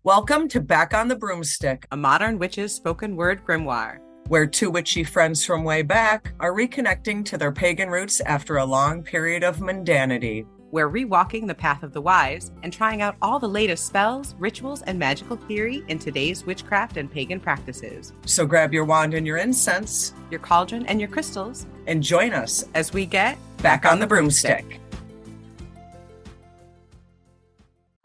Welcome to Back on the Broomstick, a modern witch's spoken word grimoire, where two witchy friends from way back are reconnecting to their pagan roots after a long period of mundanity. We're rewalking the path of the wise and trying out all the latest spells, rituals, and magical theory in today's witchcraft and pagan practices. So grab your wand and your incense, your cauldron and your crystals, and join us as we get Back on the Broomstick.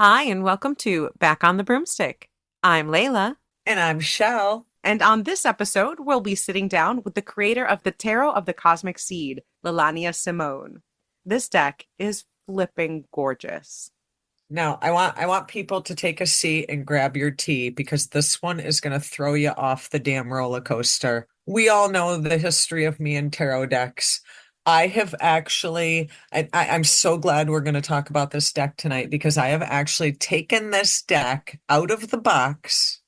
Hi, and welcome to Back on the Broomstick. I'm Layla. And I'm Chelle. And on this episode, we'll be sitting down with the creator of the Tarot of the Cosmic Seed, Lalania Simone. This deck is flipping gorgeous. Now, I want people to take a seat and grab your tea because this one is going to throw you off the damn roller coaster. We all know the history of me and tarot decks. I have actually, I'm so glad we're going to talk about this deck tonight because I have actually taken this deck out of the box.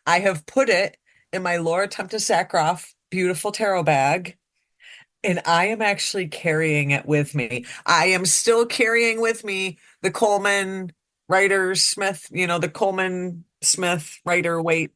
I have put it in my Laura Tempest Sakroff beautiful tarot bag. And I am actually carrying it with me. I am still carrying with me the Coleman Writer Smith, the Coleman Smith Writer Waite,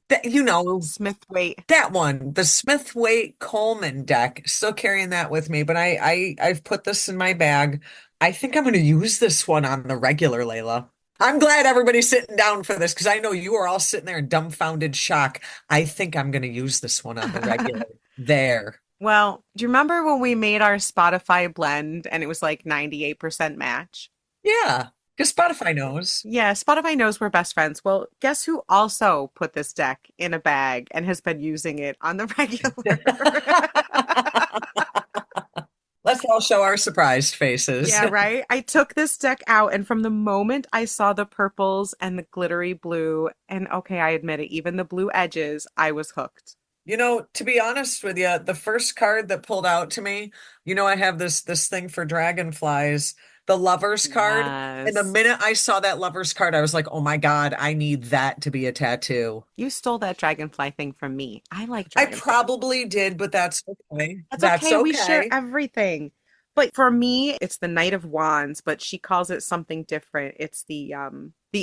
Smith Waite. That one, the Smith Waite Coleman deck. Still carrying that with me, but I've put this in my bag. I think I'm going to use this one on the regular, Layla. I'm glad everybody's sitting down for this because I know you are all sitting there in dumbfounded shock. I think I'm going to use this one on the regular. There. Well, do you remember when we made our Spotify blend and it was like 98% match? Yeah, because Spotify knows. Yeah, Spotify knows we're best friends. Well, guess who also put this deck in a bag and has been using it on the regular? Let's all show our surprised faces. Yeah, right? I took this deck out, and from the moment I saw the purples and the glittery blue, and okay, I admit it, even the blue edges, I was hooked. To be honest with you, the first card that pulled out to me, I have this thing for dragonflies, the Lover's card. Yes. And the minute I saw that Lover's card, I was like, oh my God, I need that to be a tattoo. You stole that dragonfly thing from me. I like I probably did, but that's okay. That's okay. We share everything. But for me, it's the Knight of Wands, but she calls it something different. It's the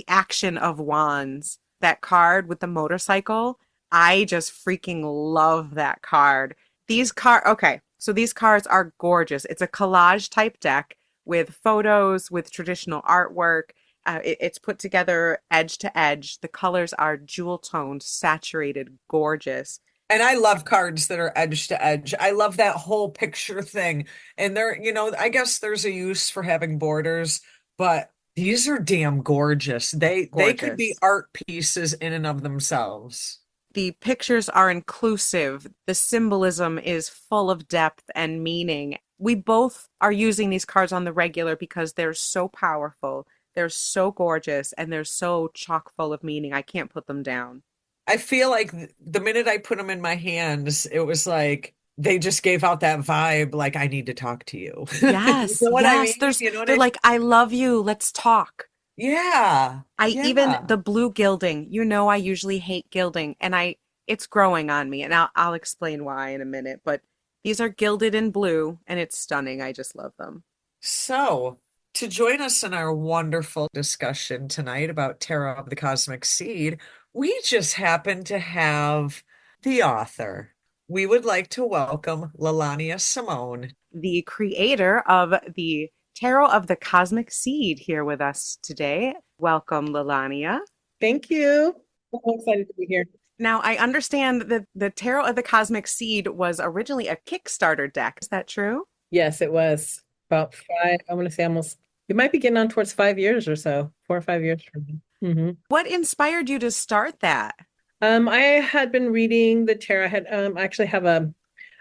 Action of Wands. That card with the motorcycle. I just freaking love that card. Okay, so these cards are gorgeous. It's a collage type deck with photos, with traditional artwork. It's put together edge to edge. The colors are jewel toned, saturated, gorgeous. And I love cards that are edge to edge. I love that whole picture thing. And I guess there's a use for having borders, but these are damn gorgeous. They could be art pieces in and of themselves. The pictures are inclusive. The symbolism is full of depth and meaning. We both are using these cards on the regular because they're so powerful. They're so gorgeous and they're so chock full of meaning. I can't put them down. I feel like the minute I put them in my hands, it was like they just gave out that vibe like, I need to talk to you. Yes. You know what yes. I mean? They're like, I love you. Let's talk. Yeah. Even the blue gilding, I usually hate gilding and it's growing on me and I'll explain why in a minute, but these are gilded in blue and it's stunning. I just love them. So to join us in our wonderful discussion tonight about Tarot of the Cosmic Seed, we just happen to have the author. We would like to welcome Lalania Simone, the creator of the Tarot of the Cosmic Seed, here with us today. Welcome, Lalania. Thank you. I'm excited to be here. Now, I understand that the Tarot of the Cosmic Seed was originally a Kickstarter deck. Is that true? Yes, it was about I want to say almost, it might be getting on towards 5 years or so, 4 or 5 years from now. Mm-hmm. What inspired you to start that? I had been reading the tarot. I had actually have a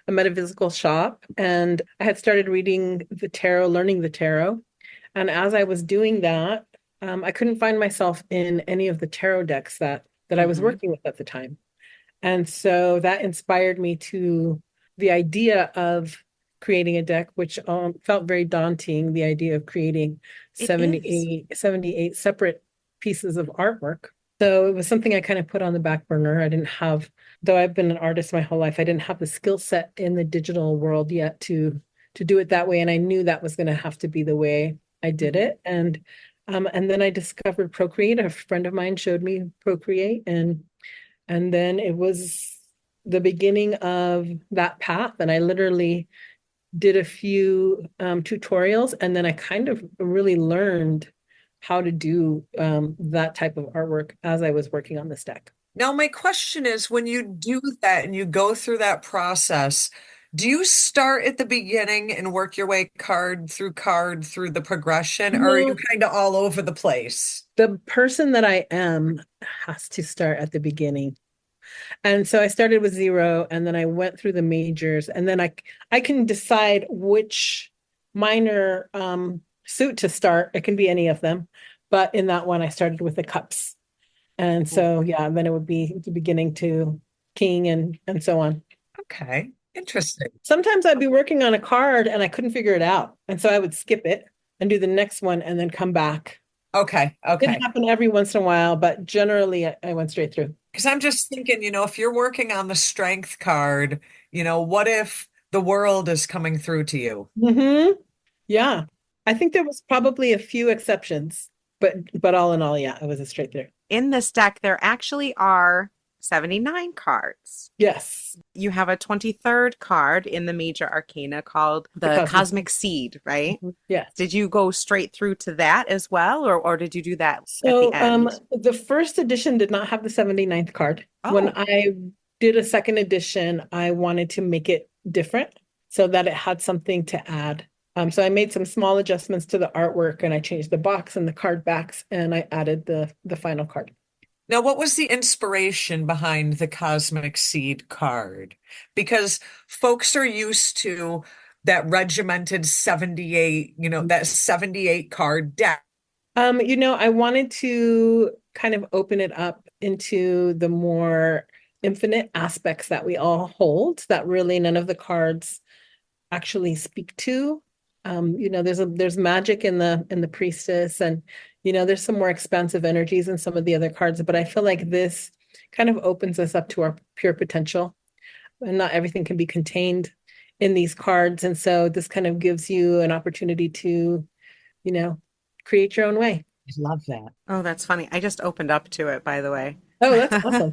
metaphysical shop, and I had started reading the tarot, learning the tarot. And as I was doing that, I couldn't find myself in any of the tarot decks that I was working with at the time. And so that inspired me to the idea of creating a deck, which felt very daunting, the idea of creating 78 separate pieces of artwork. So it was something I kind of put on the back burner. I didn't have, though I've been an artist my whole life, I didn't have the skill set in the digital world yet to do it that way. And I knew that was going to have to be the way I did it. And And then I discovered Procreate. A friend of mine showed me Procreate, and then it was the beginning of that path. And I literally did a few tutorials, and then I kind of really learned how to do that type of artwork as I was working on this deck. Now, my question is, when you do that and you go through that process, do you start at the beginning and work your way card through the progression, or are you No, kind of all over the place? the person that I am has to start at the beginning. And so I started with zero, and then I went through the majors, and then I can decide which minor suit to start. It can be any of them, but in that one I started with the cups. And so yeah, then it would be the beginning to king and so on. Okay, interesting. Sometimes I'd be working on a card and I couldn't figure it out. And so I would skip it and do the next one and then come back. Okay, It okay. happened every once in a while, but generally I went straight through. Because I'm just thinking, if you're working on the strength card, what if the world is coming through to you? Yeah. I think there was probably a few exceptions, but all in all, yeah, it was a straight through. In this deck, there actually are 79 cards. Yes. You have a 23rd card in the major arcana called the Cosmic Seed, right? Yes. Did you go straight through to that as well, or did you do that at So the end? the first edition did not have the 79th card. When Oh, I did a second edition, I wanted to make it different so that it had something to add. So I made some small adjustments to the artwork, and I changed the box and the card backs, and I added the final card. Now, what was the inspiration behind the Cosmic Seed card? Because folks are used to that regimented 78, that 78 card deck. I wanted to kind of open it up into the more infinite aspects that we all hold that really none of the cards actually speak to. There's magic in the priestess, and there's some more expansive energies in some of the other cards, but I feel like this kind of opens us up to our pure potential, and not everything can be contained in these cards. And so this kind of gives you an opportunity to, create your own way. I love that. oh, that's funny. I just opened up to it, by the way. Oh, that's awesome.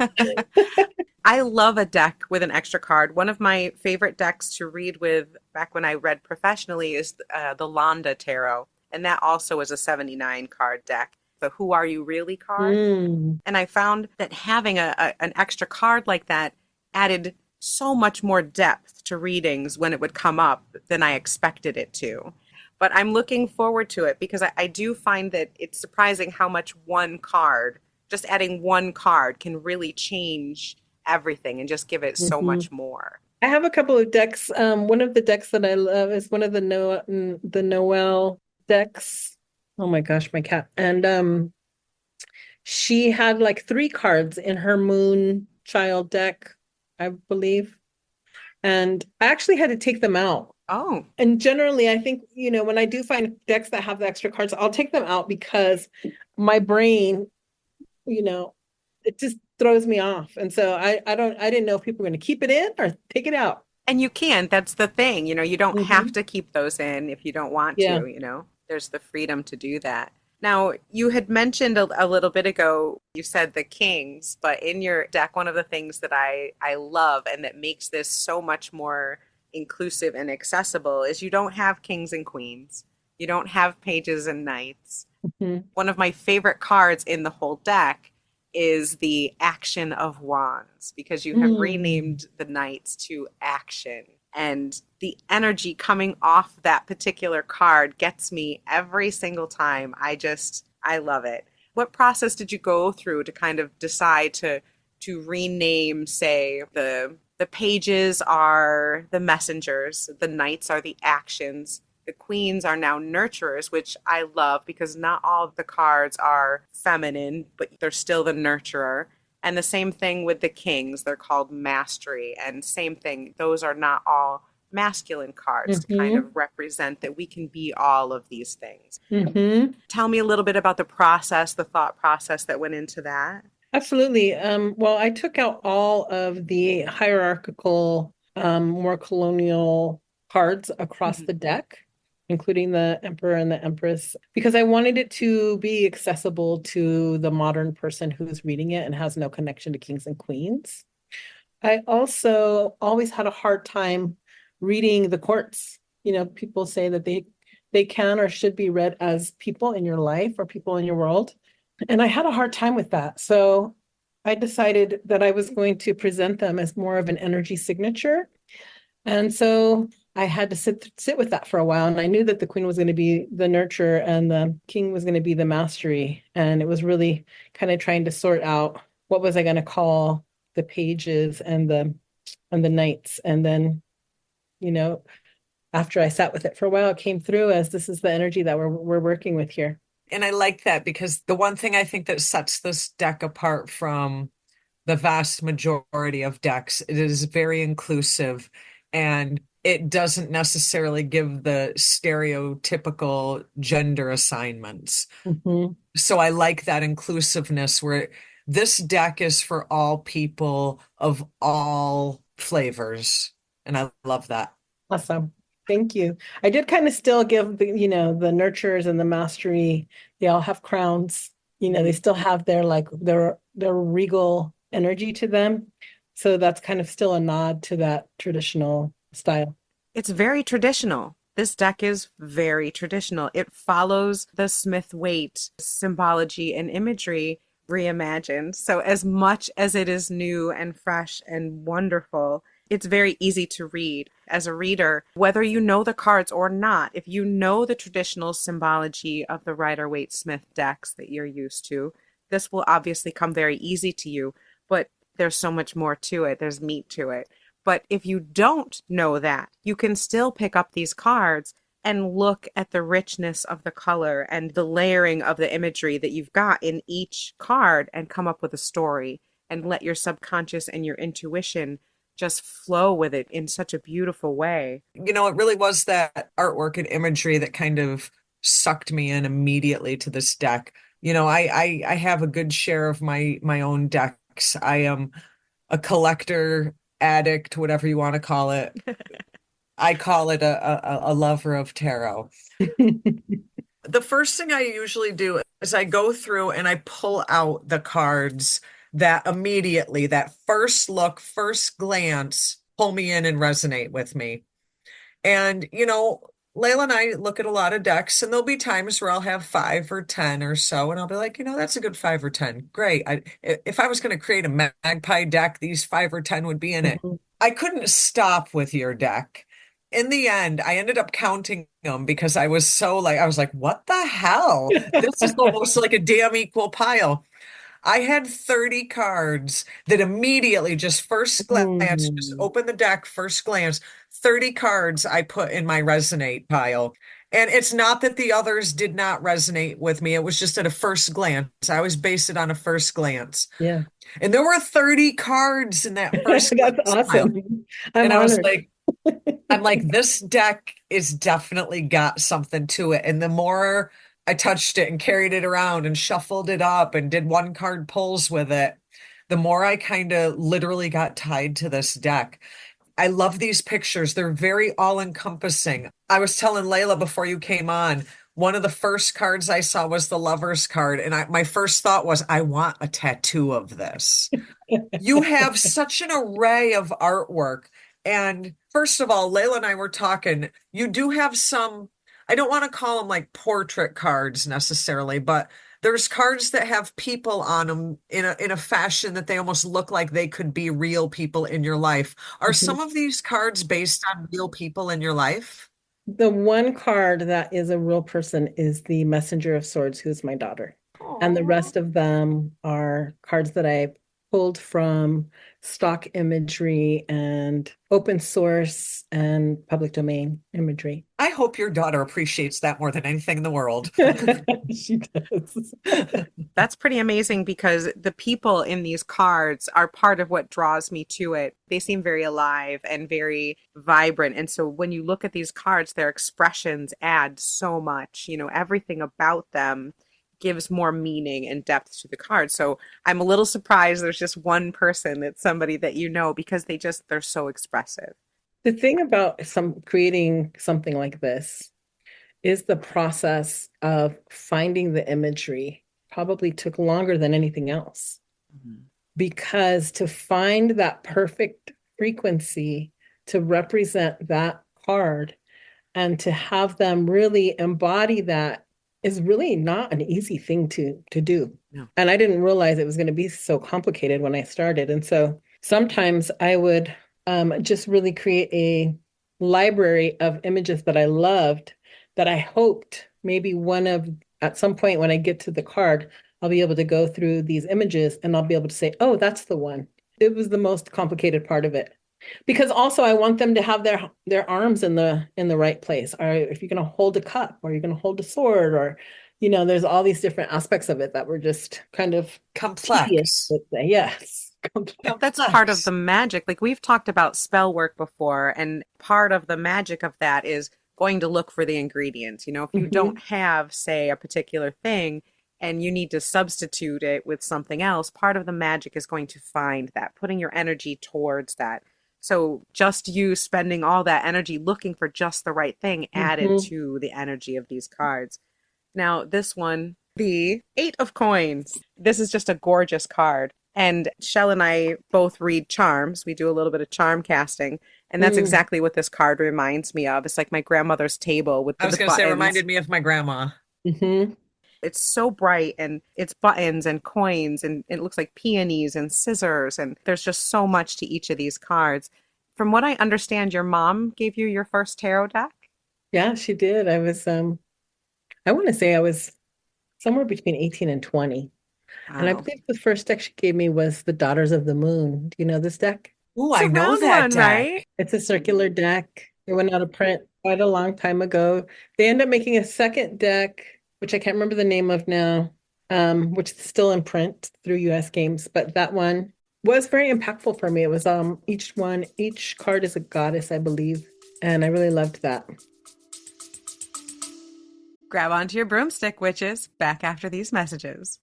I love a deck with an extra card. One of my favorite decks to read with back when I read professionally is the Londa Tarot. And that also is a 79 card deck. The Who Are You Really card. And I found that having an extra card like that added so much more depth to readings when it would come up than I expected it to. But I'm looking forward to it because I do find that it's surprising how much one card, just adding one card, can really change everything and just give it so much more. I have a couple of decks. One of the decks that I love is one of the Noel decks. Oh my gosh, my cat. And she had like 3 cards in her Moon Child deck, I believe. And I actually had to take them out. Oh, And generally, I think, when I do find decks that have the extra cards, I'll take them out because my brain, it just throws me off. And so I didn't know if people were going to keep it in or take it out. and you can. That's the thing. You don't have to keep those in if you don't want Yeah. to. There's the freedom to do that. Now, you had mentioned a little bit ago, you said the kings, but in your deck, one of the things that I love and that makes this so much more inclusive and accessible is you don't have kings and queens. You don't have pages and knights. Mhm. One of my favorite cards in the whole deck is the Action of Wands because you have renamed the knights to Action. And the energy coming off that particular card gets me every single time. I love it. What process did you go through to kind of decide to rename, say, the pages are the messengers, the knights are the actions, the queens are now nurturers, which I love because not all of the cards are feminine, but they're still the nurturer. And the same thing with the kings, they're called mastery. And same thing, those are not all masculine cards to kind of represent that we can be all of these things. Tell me a little bit about the process, the thought process that went into that. Absolutely. Well, I took out all of the hierarchical, more colonial cards across the deck. including the Emperor and the Empress, because I wanted it to be accessible to the modern person who's reading it and has no connection to kings and queens. I also always had a hard time reading the courts. People say that they can or should be read as people in your life or people in your world. And I had a hard time with that. So I decided that I was going to present them as more of an energy signature. And so I had to sit with that for a while. And I knew that the queen was going to be the nurture and the king was going to be the mastery. And it was really kind of trying to sort out what was I going to call the pages and the knights. And then, after I sat with it for a while, it came through as this is the energy that we're working with here. And I like that because the one thing I think that sets this deck apart from the vast majority of decks, it is very inclusive and it doesn't necessarily give the stereotypical gender assignments. Mm-hmm. So I like that inclusiveness where this deck is for all people of all flavors. And I love that. Awesome. Thank you. I did kind of still give the nurturers and the mastery, they all have crowns. They still have their regal energy to them. So that's kind of still a nod to that traditional style. It's very traditional. This deck is very traditional. It follows the Smith-Waite symbology and imagery reimagined. So as much as it is new and fresh and wonderful, it's very easy to read. As a reader, whether you know the cards or not, if you know the traditional symbology of the Rider-Waite-Smith decks that you're used to, this will obviously come very easy to you, but there's so much more to it. There's meat to it. But if you don't know that, you can still pick up these cards and look at the richness of the color and the layering of the imagery that you've got in each card and come up with a story and let your subconscious and your intuition just flow with it in such a beautiful way. It really was that artwork and imagery that kind of sucked me in immediately to this deck. I have a good share of my own decks. I am a collector, addict, whatever you want to call it. I call it a lover of tarot. The first thing I usually do is I go through and I pull out the cards that immediately, that first look, first glance, pull me in and resonate with me. And, Layla and I look at a lot of decks, and there'll be times where I'll have 5 or 10 or so, and I'll be like, that's a good 5 or 10. Great. If I was going to create a magpie deck, these 5 or 10 would be in it. Mm-hmm. I couldn't stop with your deck. In the end, I ended up counting them because I was like, what the hell? This is almost like a damn equal pile. I had 30 cards that immediately just first glance, just open the deck, first glance, 30 cards I put in my resonate pile. And it's not that the others did not resonate with me. It was just at a first glance. I always base it on a first glance. Yeah. And there were 30 cards in that first That's glance awesome. pile. I'm I was honored. like, this deck is definitely got something to it. And the more I touched it and carried it around and shuffled it up and did one card pulls with it, the more I kind of literally got tied to this deck. I love these pictures. They're very all-encompassing. I was telling Layla before you came on, one of the first cards I saw was the Lover's card. And my first thought was, I want a tattoo of this. You have such an array of artwork. And first of all, Layla and I were talking, you do have some, I don't want to call them like portrait cards necessarily, but there's cards that have people on them in a fashion that they almost look like they could be real people in your life. Are some of these cards based on real people in your life? The one card that is a real person is the Messenger of Swords, who's my daughter. And the rest of them are cards that I pulled from stock imagery and open source and public domain imagery. I hope your daughter appreciates that more than anything in the world. She does. That's pretty amazing because the people in these cards are part of what draws me to it. They seem very alive and very vibrant. And so when you look at these cards, their expressions add so much, everything about them gives more meaning and depth to the card. So I'm a little surprised there's just one person that's somebody that because they're so expressive. The thing about creating something like this is the process of finding the imagery. Probably took longer than anything else. Mhm. Because to find that perfect frequency to represent that card and to have them really embody that is really not an easy thing to do. No. And I didn't realize it was going to be so complicated when I started. And so sometimes I would just really create a library of images that I loved that I hoped maybe at some point when I get to the card, I'll be able to go through these images and I'll be able to say, oh, that's the one. It was the most complicated part of it. Because also I want them to have their arms in the right place. Or if you're going to hold a cup or you're going to hold a sword or, there's all these different aspects of it that were just kind of tedious, Complex. let's say. Yes. Complex. That's part of Complex. the magic. Like we've talked about spell work before, and part of the magic of that is going to look for the ingredients. If you don't have, say, a particular thing and you need to substitute it with something else, part of the magic is going to find that, putting your energy towards that. So just you spending all that energy looking for just the right thing added Mhm. to the energy of these cards. Now, this one, the Eight of Coins. This is just a gorgeous card. And Shell and I both read charms. We do a little bit of charm casting. And that's Mm. exactly what this card reminds me of. It's like my grandmother's table with I was the going to say, buttons. reminded me of my grandma. Mhm. It's so bright and it's buttons and coins and it looks like peonies and scissors. And there's just so much to each of these cards. From what I understand, your mom gave you your first tarot deck? Yeah, she did. I want to say I was somewhere between 18 and 20. And I Wow. believe the first deck she gave me was the Daughters of the Moon. Do you know this deck? Ooh, It's I a know round that one, right? deck. It's a circular deck. It went out of print quite a long time ago. They ended up making a second deck, which I can't remember the name of now, which is still in print through US Games. But that one was very impactful for me. It was each card is a goddess, I believe. And I really loved that. Grab onto your broomstick, witches. Back after these messages.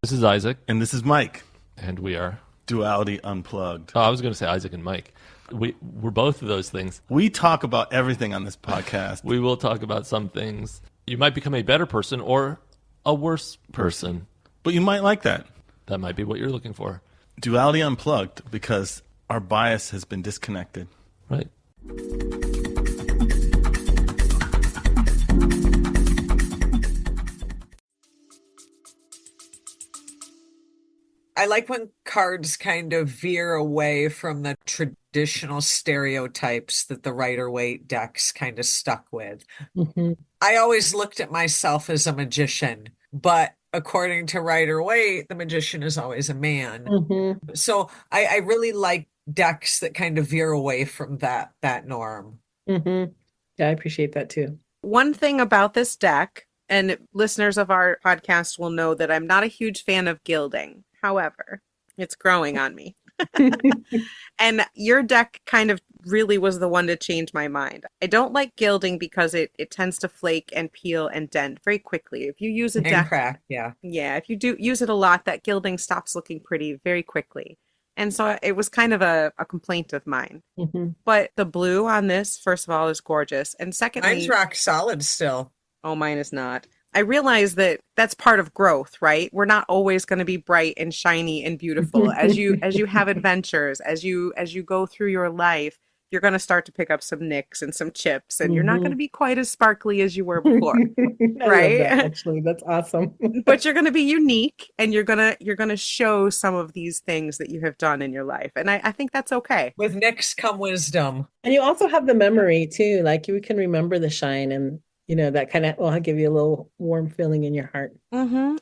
This is Isaac, And this is Mike, and we are. Duality Unplugged. Oh, I was going to say Isaac and Mike. We're both of those things. We talk about everything on this podcast. We will talk about some things. You might become a better person or a worse person. But you might like that. That might be what you're looking for, Duality Unplugged, because our bias has been disconnected. right? I like when cards kind of veer away from the traditional stereotypes that the Rider-Waite decks kind of stuck with. Mhm. I always looked at myself as a magician, but according to Rider-Waite, the magician is always a man. Mhm. So I really like decks that kind of veer away from that norm. Mhm. Yeah, I appreciate that too. One thing about this deck, and listeners of our podcast will know that I'm not a huge fan of gilding. However, it's growing on me. And your deck kind of really was the one to change my mind. I don't like gilding because it tends to flake and peel and dent very quickly. If you use a And deck, crack, yeah. yeah, if you do use it a lot, that gilding stops looking pretty very quickly. And so it was kind of a complaint of mine. Mhm. But the blue on this, first of all, is gorgeous. And Mine's secondly, rock solid still. oh, mine is not. I realize that that's part of growth, right? We're not always going to be bright and shiny and beautiful. As you have adventures, as you go through your life, you're going to start to pick up some nicks and some chips, and you're not going to be quite as sparkly as you were before, I love right? that, actually. That's awesome. But you're going to be unique, and you're going to show some of these things that you have done in your life, and I think that's okay. With Nyx come wisdom. And you also have the memory too. Like you can remember the shine and that kind of will give you a little warm feeling in your heart.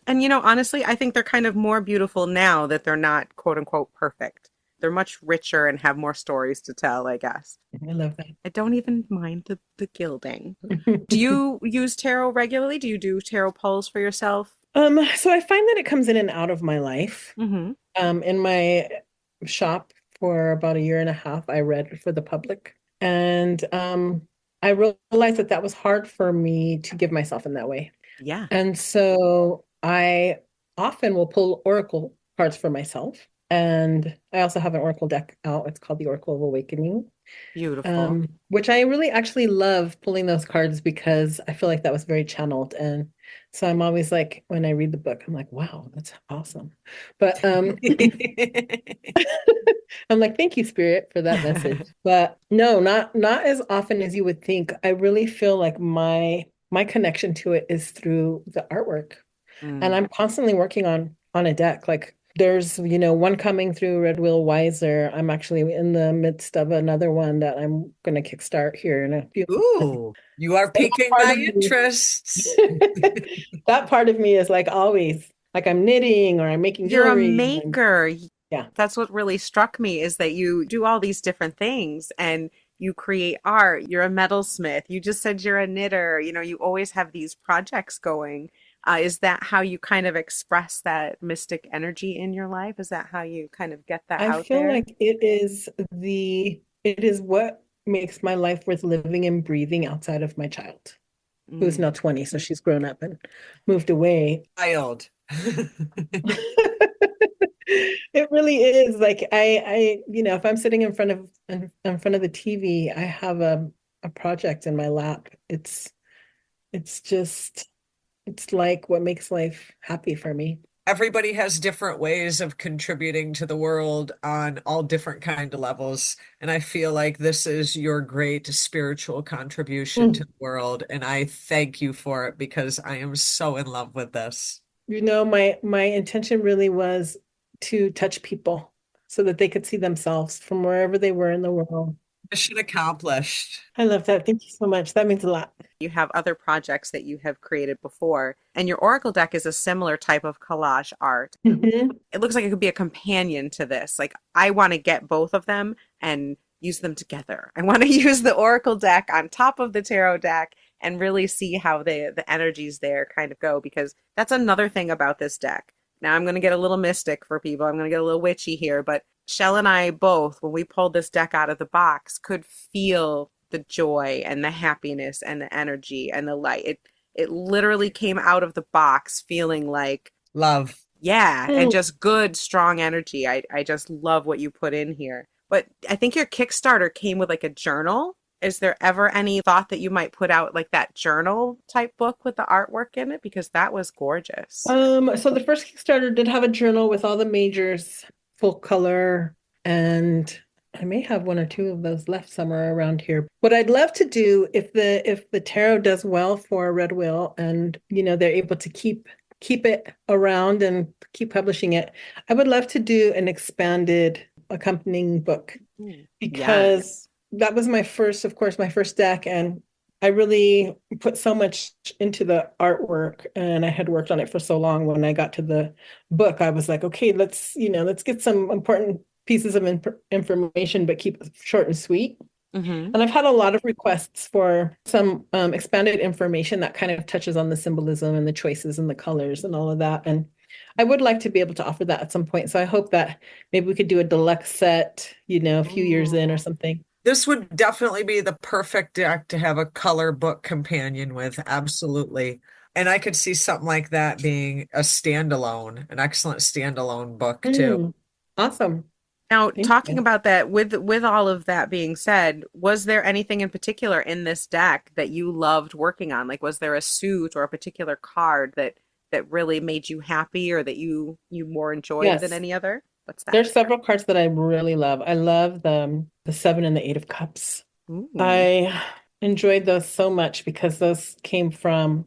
And honestly, I think they're kind of more beautiful now that they're not quote unquote perfect. They're much richer and have more stories to tell, I guess. I love that. I don't even mind the gilding. Do you use tarot regularly? Do you do tarot pulls for yourself? So I find that it comes in and out of my life. Mm-hmm. In my shop for about a year and a half, I read for the public. And I realized that was hard for me to give myself in that way. Yeah. And so I often will pull oracle cards for myself. And I also have an oracle deck out. It's called the Oracle of Awakening. Beautiful. Which I really actually love pulling those cards because I feel like that was very channeled. And so I'm always like, when I read the book, I'm like, wow, that's awesome. But I'm like, thank you, Spirit, for that message. But no, not as often as you would think. I really feel like my connection to it is through the artwork. And Mm. I'm constantly working on a deck. Like there's, one coming through Red Wheel Wiser. I'm actually in the midst of another one that I'm going to kickstart here in a few months. Ooh, you are So that piquing part my of me, interests. that part of me is like always like I'm knitting or I'm making You're a jewelry. And maker. yeah. That's what really struck me is that you do all these different things and you create art. You're a metalsmith. You just said you're a knitter. You always have these projects going. Is that how you kind of express that mystic energy in your life? Is that how you kind of get that I out feel there? like it is what makes my life worth living and breathing outside of my child, who is Mm. now 20, so she's grown up and moved away. Child. It really is like if I'm sitting in front of the TV, I have a project in my lap. It's just it's like what makes life happy for me. Everybody has different ways of contributing to the world on all different kind of levels. And I feel like this is your great spiritual contribution to Mm. the world. And I thank you for it because I am so in love with this. My intention really was to touch people so that they could see themselves from wherever they were in the world. Mission accomplished. I love that. Thank you so much. That means a lot. You have other projects that you have created before, and your Oracle deck is a similar type of collage art. Mhm. It looks like it could be a companion to this. Like, I want to get both of them and use them together. I want to use the Oracle deck on top of the Tarot deck and really see how the energies there kind of go, because that's another thing about this deck. Now I'm going to get a little mystic for people. I'm going to get a little witchy here, but Shell and I both, when we pulled this deck out of the box, could feel the joy and the happiness and the energy and the light. It literally came out of the box feeling like, Love. yeah, and Mm. just good, strong energy. I just love what you put in here. But I think your Kickstarter came with like a journal. Is there ever any thought that you might put out like that journal type book with the artwork in it? Because that was gorgeous. So the first Kickstarter did have a journal with all the majors, full color, and I may have one or two of those left somewhere around here. What I'd love to do if the tarot does well for Red Wheel and they're able to keep it around and keep publishing it, I would love to do an expanded accompanying book Mm. because Yes. that was of course, my first deck, and I really put so much into the artwork, and I had worked on it for so long. When I got to the book, I was like, okay, let's get some important pieces of information, but keep it short and sweet. Hmm. And I've had a lot of requests for some expanded information that kind of touches on the symbolism and the choices and the colors and all of that. And I would like to be able to offer that at some point. So I hope that maybe we could do a deluxe set, a few years in or Ooh. something. This would definitely be the perfect deck to have a color book companion with. Absolutely. And I could see something like that being a standalone, an excellent standalone book too. Mm, awesome. Now, Thank talking you. about that, with all of that being said, was there anything in particular in this deck that you loved working on? Like, was there a suit or a particular card that really made you happy or that you more enjoyed than Yes. any other? What's that? There's several cards that I really love. I love the Seven and the Eight of Cups. Ooh. I enjoyed those so much because those came from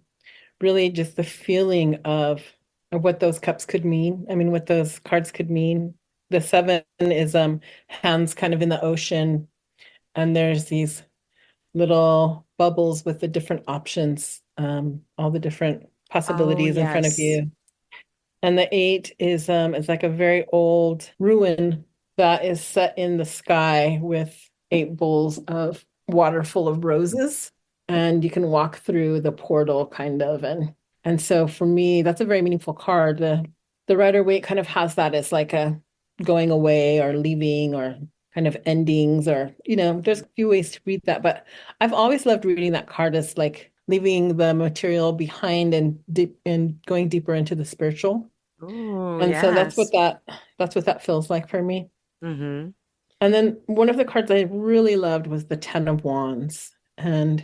really just the feeling of what those cups could mean. I mean, what those cards could mean. The seven is hands kind of in the ocean, and there's these little bubbles with the different options, all the different Oh, possibilities in front of yes. you. And the eight is like a very old ruin that is set in the sky with eight bowls of water full of roses. And you can walk through the portal kind of. And so for me, that's a very meaningful card. The Rider Waite kind of has that as like a going away or leaving or kind of endings, or there's a few ways to read that. But I've always loved reading that card as like leaving the material behind and deep and going deeper into the spiritual. Oh, And so yes. that's what that feels like for me. Hmm. And then one of the cards I really loved was the Ten of Wands. And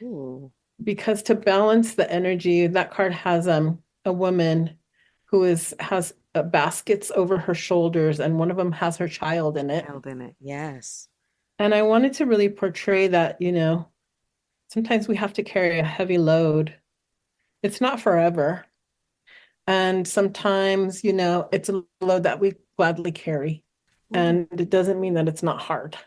Ooh. because to balance the energy, that card has a woman who has baskets over her shoulders, and one of them has her child in it. Child in it. Yes. And I wanted to really portray that, sometimes we have to carry a heavy load. It's not forever. And sometimes, it's a load that we gladly carry. Ooh. And it doesn't mean that it's not hard.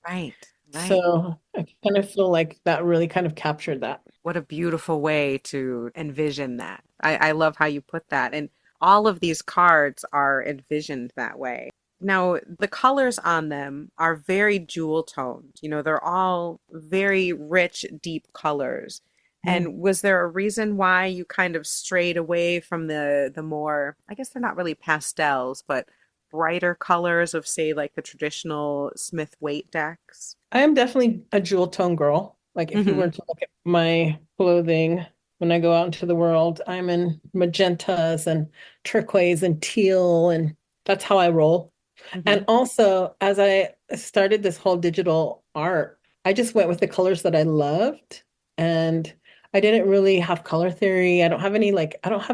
Right. Right. So I kind of feel like that really kind of captured that. What a beautiful way to envision that. I love how you put that. And all of these cards are envisioned that way. Now, the colors on them are very jewel toned. They're all very rich, deep colors. Mm. And was there a reason why you kind of strayed away from the more, I guess they're not really pastels, but brighter colors of, say, like the traditional Smith Waite decks? I am definitely a jewel tone girl. Like if you Hmm. were to look at my clothing when I go out into the world, I'm in magentas and turquoise and teal, and that's how I roll. Hmm. And also, as I started this whole digital art, I just went with the colors that I loved. And I didn't really have color theory. I don't have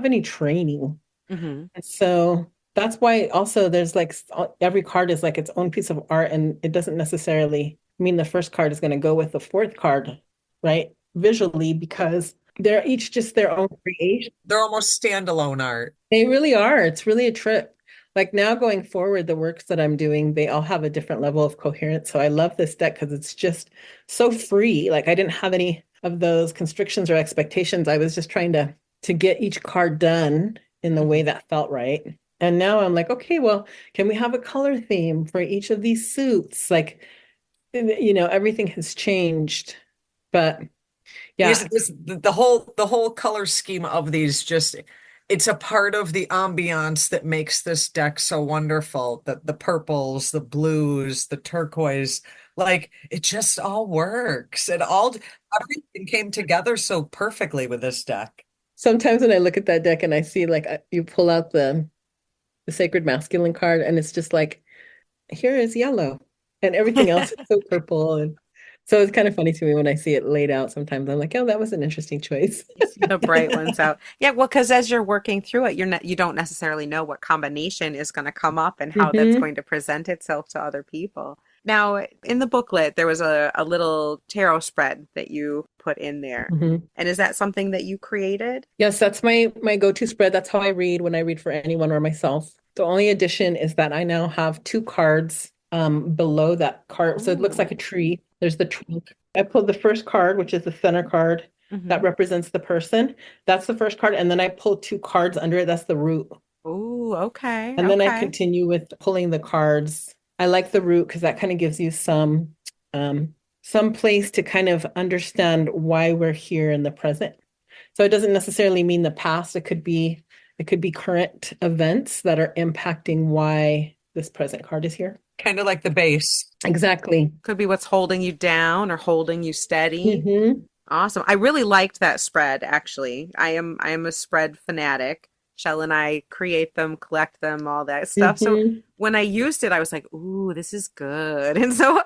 any training. Hmm. And so that's why also there's like every card is like its own piece of art, and it doesn't necessarily mean the first card is going to go with the fourth card, right? Visually, because they're each just their own creation. They're almost standalone art. They really are. It's really a trip. Like now going forward, the works that I'm doing, they all have a different level of coherence. So I love this deck because it's just so free. Like I didn't have any of those constrictions or expectations. I was just trying to get each card done in the way Hmm. that felt right. And now I'm like, okay, well, can we have a color theme for each of these suits? Like, everything has changed. But These, yeah. this, the whole color scheme of these just, it's a part of the ambiance that makes this deck so wonderful. The purples, the blues, the turquoise, like it just all works. Everything came together so perfectly with this deck. Sometimes when I look at that deck and I see like you pull out the sacred masculine card, and it's just like, here is yellow and everything else is so purple. And so it's kind of funny to me when I see it laid out. Sometimes I'm like, oh, that was an interesting choice. You see the bright ones out. Yeah, well, because as you're working through it, you don't necessarily know what combination is going to come up and how that's Hmm. going to present itself to other people. Now, in the booklet, there was a little tarot spread that you put in there. Hmm. And is that something that you created? Yes, that's my go-to spread. That's how I read when I read for anyone or myself. The only addition is that I now have two cards below that card. So it looks Ooh. like a tree. There's the trunk. I pulled the first card, which is the center card that Hmm. represents the person. That's the first card. And then I pulled two cards under it. That's the root. Ooh, okay, And then I okay. continue with pulling the cards. I like the root because that kind of gives you some place to kind of understand why we're here in the present. So it doesn't necessarily mean the past. It could be current events that are impacting why this present card is here. Kind of like the base. Exactly. Could be what's holding you down or holding you steady. Hmm. Awesome. I really liked that spread, actually. I am a spread fanatic. Shell and I create them, collect them, all that stuff. So Hmm. when I used it, I was like, ooh, this is good. And so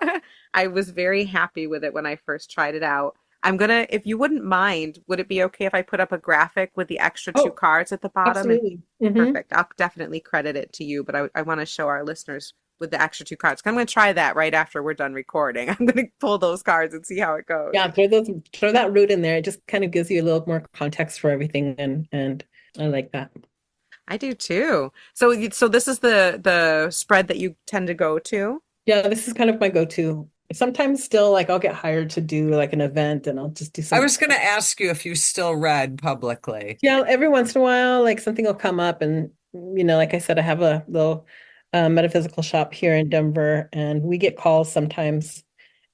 I was very happy with it when I first tried it out. If you wouldn't mind, would it be okay if I put up a graphic with the extra two Oh, cards at the bottom? And absolutely. Hmm. perfect. I'll definitely credit it to you, but I want to show our listeners with the extra two cards. I'm going to try that right after we're done recording. I'm going to pull those cards and see how it goes. Yeah, throw that root in there. It just kind of gives you a little more context for everything, and I like that. I do too. So this is the spread that you tend to go to. Yeah, this is kind of my go-to. Sometimes still like I'll get hired to do like an event and I'll just do I some. was going to ask you if you still read publicly. Yeah, every once in a while, like something will come up, and like I said, I have a little metaphysical shop here in Denver, and we get calls sometimes,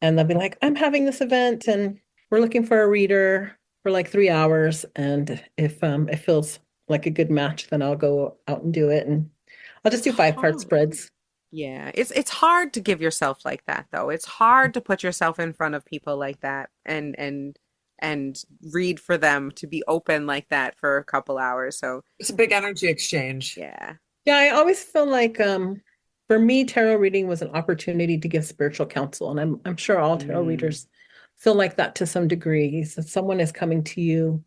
and they'll be like, "I'm having this event, and we're looking for a reader for like 3 hours, and if it feels like a good match, then I'll go out and do it, and I'll just It's do 5 card hard. spreads." Yeah, it's hard to give yourself like that though. It's hard to put yourself in front of people like that and read for them to be open like that for a couple hours. So It's a big energy exchange. yeah. Yeah, I always feel like For me, tarot reading was an opportunity to give spiritual counsel, and I'm sure all tarot readers feel like that to some degree. So someone is coming to you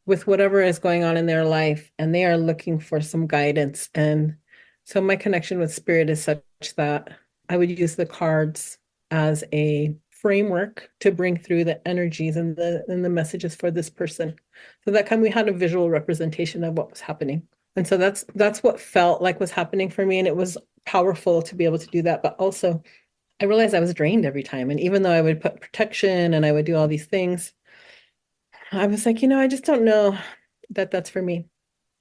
with whatever is going on in their life, and they are looking for some guidance. And so my connection with spirit is such that I would use the cards as a framework to bring through the energies and the messages for this person. So that time we had a visual representation of what was happening. And so that's what felt like was happening for me. And it was powerful to be able to do that. But also I realized I was drained every time. And even though I would put protection and I would do all these things, I was like, I just don't know that that's for me.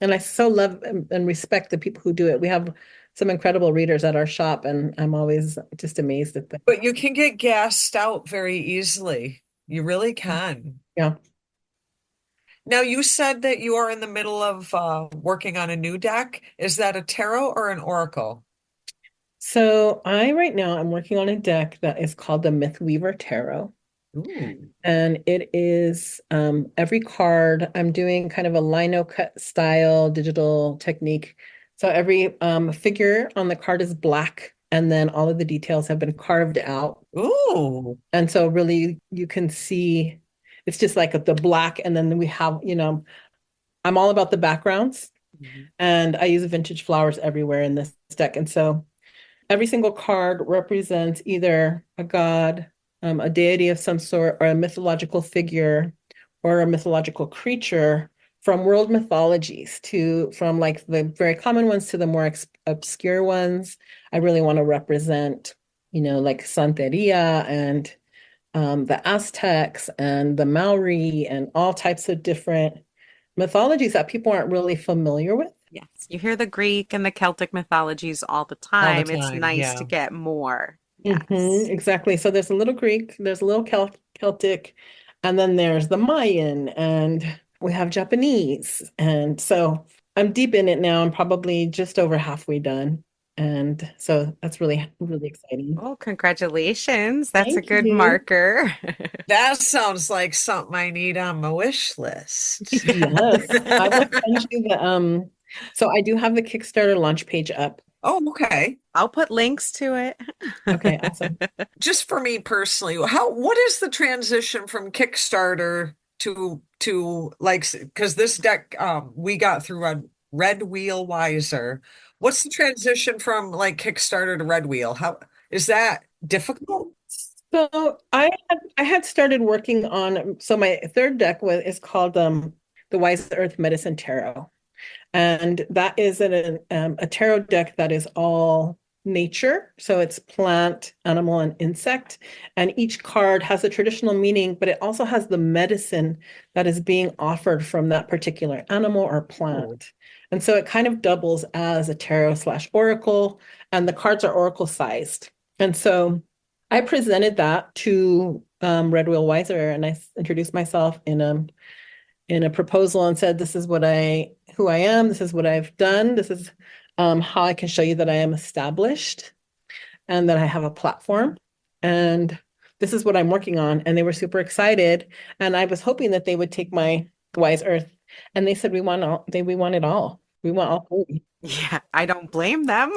And I so love and respect the people who do it. We have some incredible readers at our shop, and I'm always just amazed at them. But you can get gassed out very easily. You really can. Yeah. Now, you said that you are in the middle of working on a new deck. Is that a tarot or an oracle? So right now I'm working on a deck that is called the Mythweaver Tarot. Ooh. And it is every card, I'm doing kind of a lino cut style digital technique. So every figure on the card is black, and then all of the details have been carved out. Ooh. And so really you can see it's just like the black, and then we have, I'm all about the backgrounds, and I use vintage flowers everywhere in this deck. And so every single card represents either a god, a deity of some sort, or a mythological figure, or a mythological creature from world mythologies from like the very common ones to the more obscure ones. I really want to represent, like Santeria and the Aztecs and the Maori and all types of different mythologies that people aren't really familiar with. Yes, you hear the Greek and the Celtic mythologies all the time. It's nice yeah. to get more. Yes. Exactly. So there's a little Greek, there's a little Celtic, and then there's the Mayan, and we have Japanese. And so I'm deep in it now. I'm probably just over halfway done. And so that's really, really exciting. Oh, congratulations. That's a Thank good you. marker. That sounds like something I need on my wish list. Yes. I will send you so I do have the Kickstarter launch page up. Oh, okay. I'll put links to it. Okay, awesome. Just for me personally, what is the transition from Kickstarter to like, because this deck we got through a Red Wheel Wiser. What's the transition from like Kickstarter to Red Wheel? How is that difficult? So I had started working on, so my third deck is called the Wise Earth Medicine Tarot. And that is a tarot deck that is all nature. So it's plant, animal, and insect. And each card has a traditional meaning, but it also has the medicine that is being offered from that particular animal or plant. And so it kind of doubles as a tarot/oracle, and the cards are oracle sized. And so I presented that to Red Wheel Wiser, and I introduced myself in a proposal and said, this is who I am, this is what I've done, this is how I can show you that I am established and that I have a platform, and this is what I'm working on. And they were super excited, and I was hoping that they would take my Wise Earth, and they said we want it all. We want all three. Yeah, I don't blame them.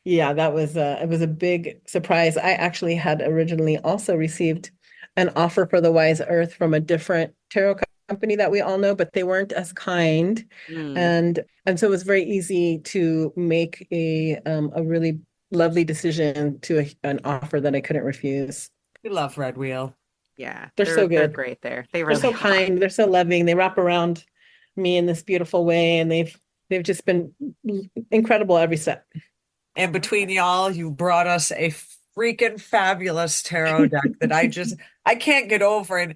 Yeah, it was a big surprise. I actually had originally also received an offer for the Wise Earth from a different tarot company that we all know, but they weren't as kind. And so it was very easy to make a really lovely decision to an offer that I couldn't refuse. We love Red Wheel. Yeah, They're so good. They're great there. They really They're so kind. They're so loving. They wrap around me in this beautiful way, and they've just been incredible every step. And between y'all, you brought us a freaking fabulous tarot deck that I can't get over. And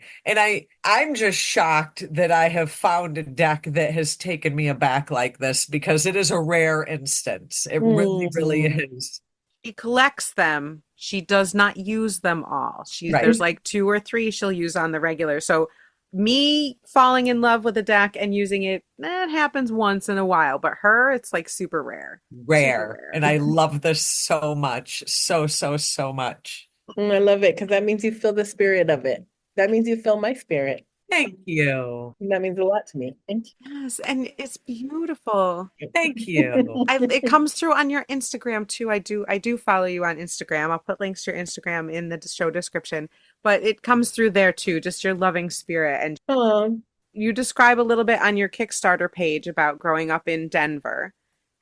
I'm just shocked that I have found a deck that has taken me aback like this, because it is a rare instance. It really, really is. She collects them. She does not use them all. Right. There's like 2 or 3 she'll use on the regular. So me falling in love with a deck and using it, that happens once in a while. But her, it's like super rare. Rare. And I love this so much. So, so, so much. I love it, because that means you feel the spirit of it. That means you feel my spirit. Thank you. That means a lot to me. Thank Yes, and it's beautiful. you. Thank you. It comes through on your Instagram too. I do follow you on Instagram. I'll put links to your Instagram in the show description, but it comes through there too, just your loving spirit. And Oh, you describe a little bit on your Kickstarter page about growing up in Denver,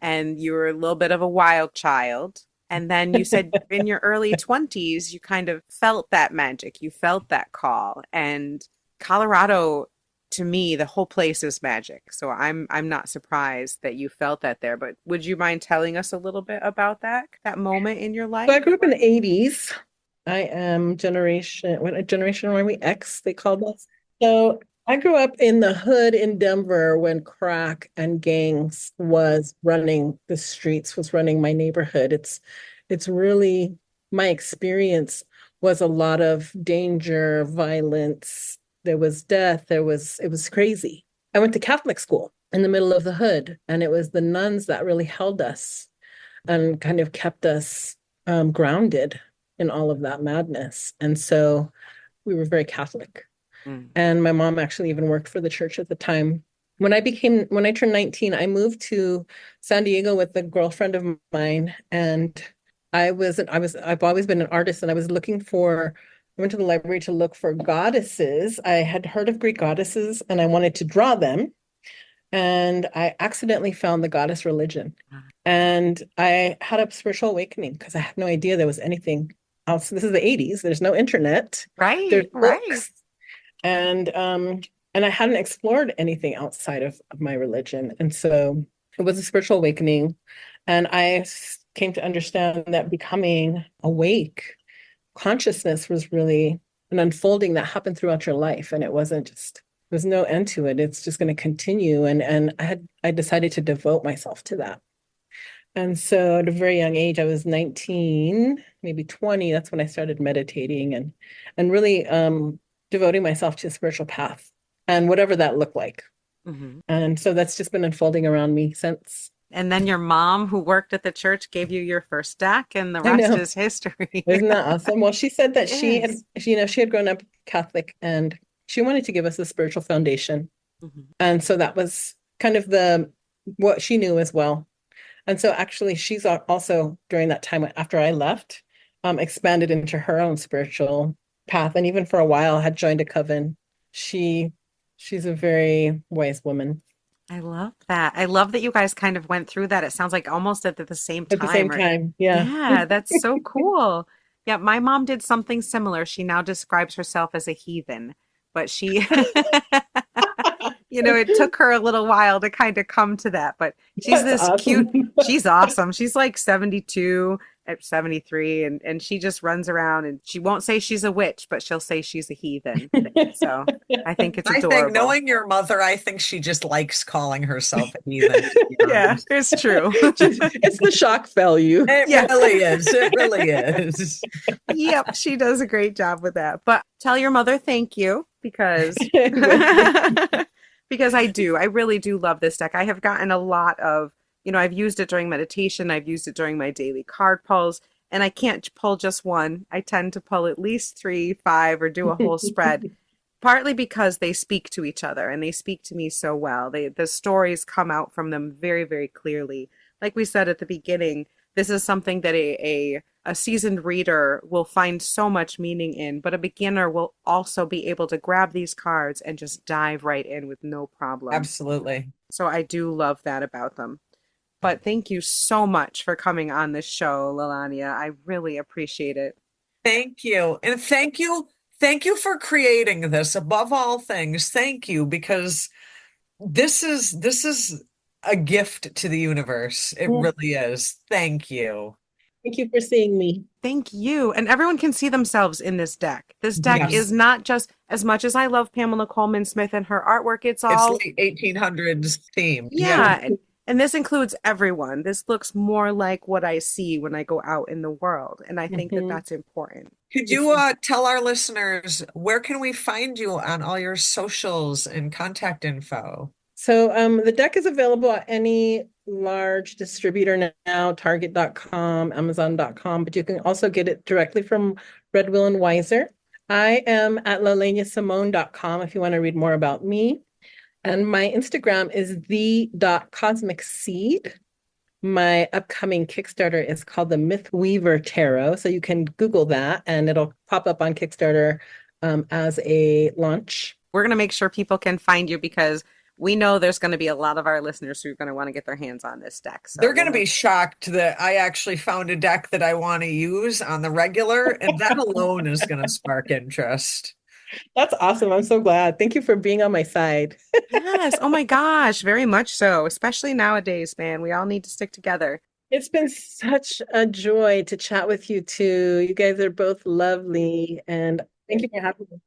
and you were a little bit of a wild child. And then you said in your early 20s, you kind of felt that magic. You felt that call. And Colorado, to me, the whole place is magic. So I'm not surprised that you felt that there. But would you mind telling us a little bit about that moment in your life? so I grew up in the 80s. I am generation are we X, they called us. So I grew up in the hood in Denver when crack and gangs was running the streets, was running my neighborhood. It's really my experience was a lot of danger, violence. There was death. It was crazy. I went to Catholic school in the middle of the hood, and it was the nuns that really held us and kind of kept us grounded in all of that madness. And so we were very Catholic. Mm. And my mom actually even worked for the church at the time. When I turned 19, I moved to San Diego with a girlfriend of mine. And I've always been an artist, and I went to the library to look for goddesses. I had heard of Greek goddesses and I wanted to draw them. And I accidentally found the goddess religion. And I had a spiritual awakening because I had no idea there was anything else. This is the 80s. There's no internet. There's Right. books. And I hadn't explored anything outside of my religion. And so it was a spiritual awakening. And I came to understand that becoming awake, consciousness was really an unfolding that happened throughout your life. And it wasn't just, there's no end to it. It's just going to continue. And I decided to devote myself to that. And so at a very young age, I was 19, maybe 20. That's when I started meditating and really devoting myself to a spiritual path and whatever that looked like. Mhm. And so that's just been unfolding around me since. And then your mom, who worked at the church, gave you your first deck, and the I rest know. is history. Isn't that awesome? Well, she said that It she had grown up Catholic and she wanted to give us a spiritual foundation. Mhm. And so that was kind of what she knew as well. And so actually she's also during that time after I left, expanded into her own spiritual path. And even for a while had joined a coven. She's a very wise woman. I love that. I love that you guys kind of went through that. It sounds like almost at the same time. At the same time, yeah. Yeah, that's so cool. Yeah, my mom did something similar. She now describes herself as a heathen, but she, it took her a little while to kind of come to that. But she's That's this awesome. cute, she's awesome. She's like 72 at 73, and she just runs around and she won't say she's a witch, but she'll say she's a heathen. So I think it's I think, adorable. knowing your mother, I think she just likes calling herself a heathen, to be Yeah, honest. it's true. It's the shock value. It Yeah. really is. It really is. Yep, she does a great job with that. But tell your mother thank you because because I really do love this deck. I have gotten a lot of, I've used it during meditation, I've used it during my daily card pulls, and I can't pull just one. I tend to pull at least 3, 5, or do a whole spread. Partly because they speak to each other and they speak to me so well. The stories come out from them very, very clearly. Like we said at the beginning, this is something that a seasoned reader will find so much meaning in, but a beginner will also be able to grab these cards and just dive right in with no problem. Absolutely. So I do love that about them. But thank you so much for coming on this show, Lalania. I really appreciate it. Thank you. And thank you. Thank you for creating this. Above all things, thank you, because this is a gift to the universe. It really is. Thank you. Thank you for seeing me. Thank you. And everyone can see themselves in this deck. This deck Yes. is not just, as much as I love Pamela Coleman Smith and her artwork, it's It's all, late 1800s themed. yeah. And this includes everyone. This looks more like what I see when I go out in the world. And I think that that's important. Could you tell our listeners, where can we find you on all your socials and contact info? So the deck is available at any large distributor now, Target.com, Amazon.com, but you can also get it directly from Red Will and Wiser. I am at lalaniasimone.com if you want to read more about me. And my Instagram is the.cosmicseed. My upcoming Kickstarter is called the Myth Weaver Tarot. So you can Google that and it'll pop up on Kickstarter as a launch. We're going to make sure people can find you because we know there's going to be a lot of our listeners who are going to want to get their hands on this deck. So They're going to be shocked that I actually found a deck that I want to use on the regular, and that alone is going to spark interest. That's awesome. I'm so glad. Thank you for being on my side. Yes. Oh my gosh. Very much so. Especially nowadays, man. We all need to stick together. It's been such a joy to chat with you two. You guys are both lovely. And thank you for having me.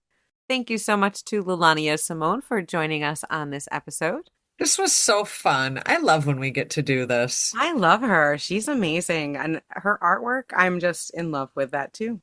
Thank you so much to Lalania Simone for joining us on this episode. This was so fun. I love when we get to do this. I love her. She's amazing. And her artwork, I'm just in love with that too.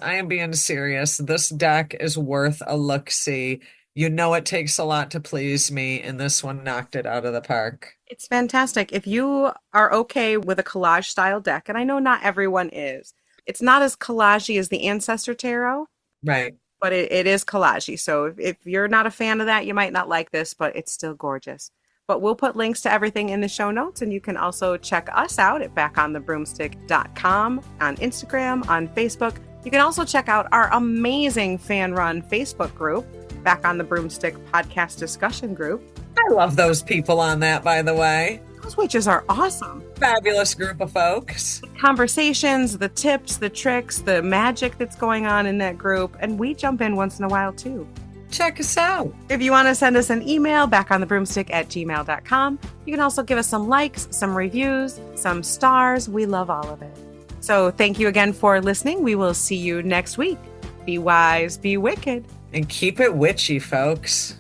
I am being serious. This deck is worth a look-see. You know it takes a lot to please me, and this one knocked it out of the park. It's fantastic. If you are okay with a collage style deck, and I know not everyone is, it's not as collagey as the Ancestor Tarot, Right. but it is collagey. So if you're not a fan of that, you might not like this, but it's still gorgeous. But we'll put links to everything in the show notes, and you can also check us out at backonthebroomstick.com, on Instagram, on Facebook. You can also check out our amazing fan-run Facebook group, Back on the Broomstick Podcast Discussion Group. I love those people on that, by the way. Those witches are awesome. Fabulous group of folks. Conversations, the tips, the tricks, the magic that's going on in that group, and we jump in once in a while too. Check us out. If you want to send us an email, backonthebroomstick@gmail.com. You can also give us some likes, some reviews, some stars. We love all of it. So thank you again for listening. We will see you next week. Be wise, be wicked. And keep it witchy, folks.